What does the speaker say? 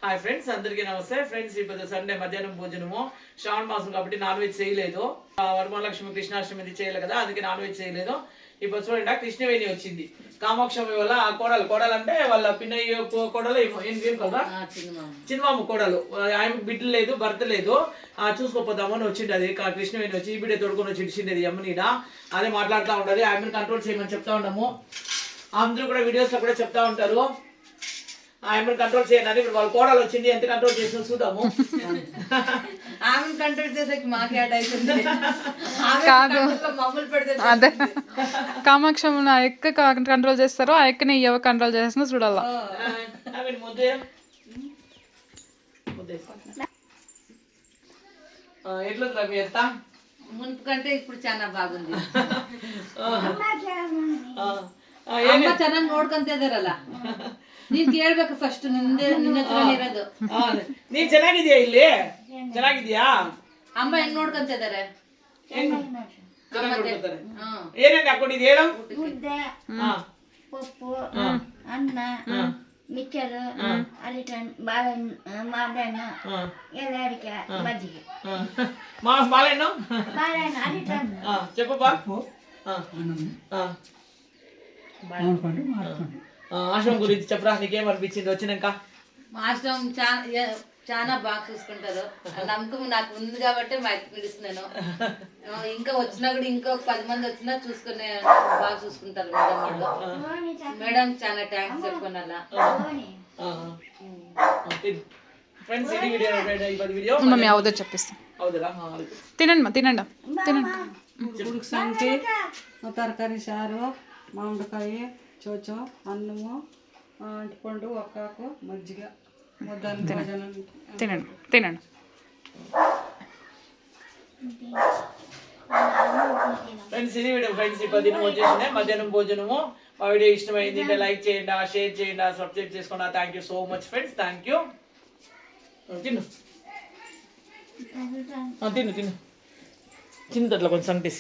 Hi friends, అందరికీ నమస్తే friends. ఇప్పుడు సండే మధ్యాహ్నం భోజనము. శ్రావణ మాసం కాబట్టి నాన్ వెజ్ చేయలేదు. వరమహాలక్ష్మి కృష్ణాష్టమి చేయలేదు కదా, అందుకే నాన్ వెజ్ చేయలేదు. ఇప్పుడు చూడండి, కృష్ణవేణి వచ్చింది. కామాక్షమి వల్ల ఆ కోడలు అంటే వాళ్ళ పిన్నయ్య కోడలు ఏం కదా, చిన్నమామ కోడలు. ఆయనకు బిడ్డ లేదు, భర్త లేదు. చూసుకోపోతామని వచ్చింది. అది కృష్ణవేణి వచ్చి ఈ బిడ్డ తోడుకొని వచ్చి ఇచ్చిండేది అమ్మనీడ. అదే మాట్లాడుతూ ఉంటుంది. ఆమెను కంట్రోల్ చేయమని చెప్తా ఉన్నాము. అందరూ కూడా వీడియోస్ లో కూడా చెప్తా ఉంటారు ఆమెను కంట్రోల్ చేయండి. ఇప్పుడు వాళ్ళ కోడలు వచ్చింది, ఎంత కంట్రోల్ చేసినా చూద్దాము. ఆమెను కంట్రోల్ చేసేకి మాకే యాడ్ అవుతుంది. కాదు, మమ్మల్ని పెడితే అదే కామాక్షమును ఆ ఎక్క కంట్రోల్ చేస్తారో ఆ ఎక్కని ఎవరు కంట్రోల్ చేస్తున్నా చూడాలా. ఎట్లా ఎత్తా మునుపు కంటే ఇప్పుడు చాలా బాగుంది. ಅಮ್ಮ ಚೆನ್ನಾಗಿ ನೋಡ್ಕೊಂತಿದಾರಲ್ಲ, ನೀನ್ ಕೇಳ್ಬೇಕು ಫಸ್ಟ್. ನಿನ್ನ ಇರೋದು ನೀನ್ ಚೆನ್ನಾಗಿದ್ಯಾ? ಇಲ್ಲಿ ಚೆನ್ನಾಗಿದ್ಯಾ? ಅಮ್ಮ ಹೆಂಗ್ ನೋಡ್ಕೊಂತಿದಾರೆ? ಏನೇನು ಹಾಕೊಂಡಿದ್ ಹೇಳು. ಪಪ್ಪು, ಅನ್ನ, ಮಿಕ್ಚರು, ಅರಿಟನ್, ಬಾಳೆಹಣ್ಣು, ಮಾವಿನಹಣ್ಣು, ಎಲ್ಲ ಅಡಿಕೆ, ಮಜ್ಜಿಗೆ. ಬಾಳೆಹಣ್ಣು ಅರಿಟನ್. చెప్పబ్బా. ఆశ్రమం గురించి చెప్పరా, నీకేమనిపించింది వచ్చినాక? ఆశ్రమం చాలా బాగా చూసుకుంటారు. నమ్మకం నాకు ఉంది కాబట్టి మా పిలుస్తున్నాను. ఇంకా వచ్చినా కూడా ఇంకో 10 మంది వచ్చినా చూసుకునే బాగా చూసుకుంటారు మేడం వాళ్ళు. మేడం చాలా థ్యాంక్స్ చెప్పుకోనాలా. మమ్మీ అవుదో చెప్పిస్తాం. తినండి తినండి తినండి. సంటి తరకారీ సారు, మామిడికాయ, చోచో, అన్నము, అంటిపండు, ఒక్కాకు, మజ్జిగ, తినండి తినండి. ఫ్రెండ్స్, ఇది వీడియో ఫ్రెండ్స్. ఇప్పుడు దినం వచ్చేసింది మధ్యాహ్నం భోజనము. మా వీడియో ఇష్టమైంది అంటే లైక్ చేయండి, షేర్ చేయండి, సబ్స్క్రైబ్ చేసుకోండి. Thank you so much friends, thank you. తిను తిను తిను చిన్న తట్లో కొంచెం సంగతి